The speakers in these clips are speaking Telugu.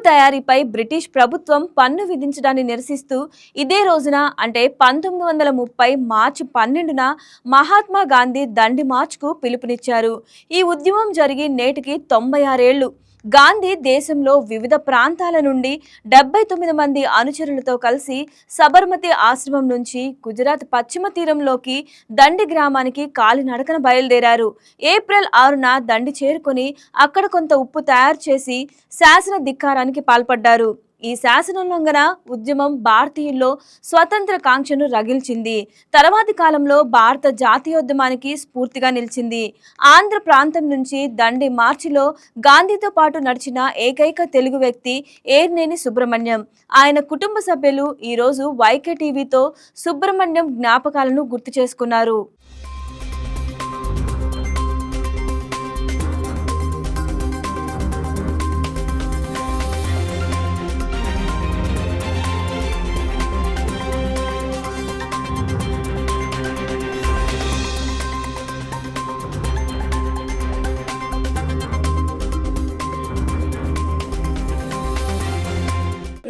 తయారీపై బ్రిటిష్ ప్రభుత్వం పన్ను విధించడాన్ని నిరసిస్తూ ఇదే రోజున అంటే 1930 మార్చి 12న మహాత్మా గాంధీ దండి మార్చ్కు పిలుపునిచ్చారు. ఈ ఉద్యమం జరిగి నేటికి 96 ఏళ్లు. గాంధీ దేశంలో వివిధ ప్రాంతాల నుండి 79 మంది అనుచరులతో కలిసి సబర్మతి ఆశ్రమం నుంచి గుజరాత్ పశ్చిమ తీరంలోకి దండి గ్రామానికి కాలినడకన బయలుదేరారు. ఏప్రిల్ 6న దండి చేరుకొని అక్కడ కొంత ఉప్పు తయారు చేసి శాసన ధిక్కారానికి పాల్పడ్డారు. ఈ శాసనోల్లంఘన ఉద్యమం భారతీయుల్లో స్వతంత్ర కాంక్షను రగిల్చింది. తర్వాతి కాలంలో భారత జాతీయోద్యమానికి స్ఫూర్తిగా నిలిచింది. ఆంధ్ర ప్రాంతం నుంచి దండి మార్చిలో గాంధీతో పాటు నడిచిన ఏకైక తెలుగు వ్యక్తి ఏర్నేని సుబ్రహ్మణ్యం. ఆయన కుటుంబ సభ్యులు ఈరోజు వైకే టీవీతో సుబ్రహ్మణ్యం జ్ఞాపకాలను గుర్తు చేసుకున్నారు.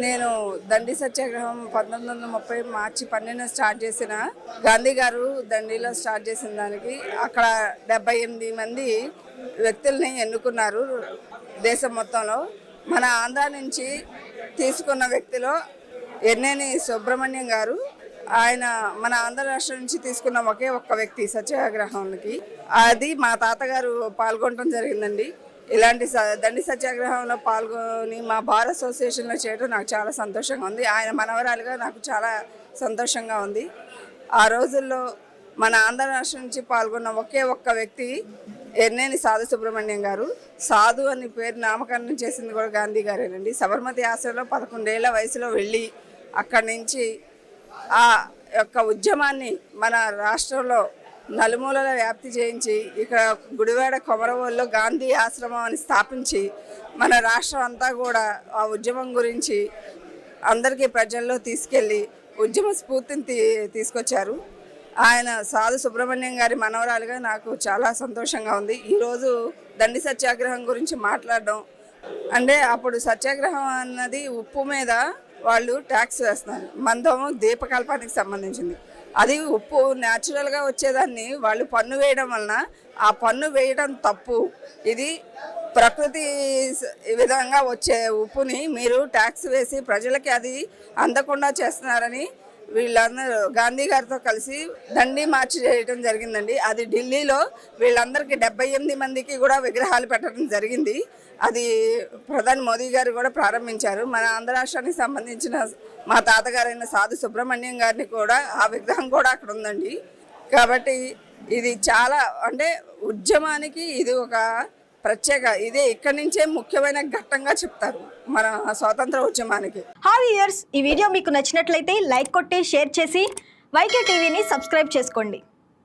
నేను దండి సత్యాగ్రహం 1930 మార్చి 12న స్టార్ట్ చేసిన గాంధీ గారు దండిలో స్టార్ట్ చేసిన దానికి అక్కడ 78 మంది వ్యక్తుల్ని ఎన్నుకున్నారు దేశం మొత్తంలో. మన ఆంధ్ర నుంచి తీసుకున్న వ్యక్తిలో ఎర్నేని సుబ్రహ్మణ్యం గారు. ఆయన మన ఆంధ్ర రాష్ట్రం నుంచి తీసుకున్న ఒకే ఒక్క వ్యక్తి సత్యాగ్రహానికి. అది మా తాతగారు పాల్గొనడం జరిగిందండి. ఇలాంటి దండి సత్యాగ్రహంలో పాల్గొని మా బార్ అసోసియేషన్లో చేయడం నాకు చాలా సంతోషంగా ఉంది. ఆయన మనవరాలుగా నాకు చాలా సంతోషంగా ఉంది. ఆ రోజుల్లో మన ఆంధ్ర రాష్ట్రం నుంచి పాల్గొన్న ఒకే ఒక్క వ్యక్తి ఎర్నేని సాధు సుబ్రహ్మణ్యం గారు. సాధు అని పేరు నామకరణం చేసింది కూడా గాంధీ గారేనండి. సబర్మతి ఆశ్రమంలో 11 ఏళ్ల వయసులో వెళ్ళి అక్కడి నుంచి ఆ యొక్క ఉద్యమాన్ని మన రాష్ట్రంలో నలుమూలల వ్యాప్తి చేయించి ఇక్కడ గుడివాడ కొమరవోల్లో గాంధీ ఆశ్రమం అని స్థాపించి మన రాష్ట్రం అంతా కూడా ఆ ఉద్యమం గురించి అందరికీ ప్రజల్లో తీసుకెళ్ళి ఉద్యమ స్ఫూర్తిని తీసుకొచ్చారు. ఆయన సాధు సుబ్రహ్మణ్యం గారి మనవరాలుగా నాకు చాలా సంతోషంగా ఉంది. ఈరోజు దండి సత్యాగ్రహం గురించి మాట్లాడడం అంటే, అప్పుడు సత్యాగ్రహం అన్నది ఉప్పు మీద వాళ్ళు ట్యాక్స్ వేస్తున్నారు. మందము దీపకల్పానికి సంబంధించింది. అది ఉప్పు న్యాచురల్గా వచ్చేదాన్ని వాళ్ళు పన్ను వేయడం వలన ఆ పన్ను వేయడం తప్పు. ఇది ప్రకృతి విధంగా వచ్చే ఉప్పుని మీరు ట్యాక్స్ వేసి ప్రజలకి అది అందకుండా చేస్తున్నారని వీళ్ళందరూ గాంధీ గారితో కలిసి దండి మార్చి చేయడం జరిగిందండి. అది ఢిల్లీలో వీళ్ళందరికీ 78 మందికి కూడా విగ్రహాలు పెట్టడం జరిగింది. అది ప్రధాని మోదీ గారు కూడా ప్రారంభించారు. మన ఆంధ్ర రాష్ట్రానికి సంబంధించిన మా తాతగారైన సాధు సుబ్రహ్మణ్యం గారిని కూడా ఆ విగ్రహం కూడా అక్కడ ఉందండి. కాబట్టి ఇది చాలా అంటే ఉద్యమానికి ఇది ఒక ప్రత్యేక, ఇదే ఇక్కడి నుంచే ముఖ్యమైన ఘట్టంగా చెప్తారు మన స్వాతంత్ర ఉద్యమానికి. హాయ్ వ్యూయర్స్, ఈ వీడియో మీకు నచ్చినట్లయితే లైక్ కొట్టి షేర్ చేసి వైకే టీవీని సబ్స్క్రైబ్ చేసుకోండి.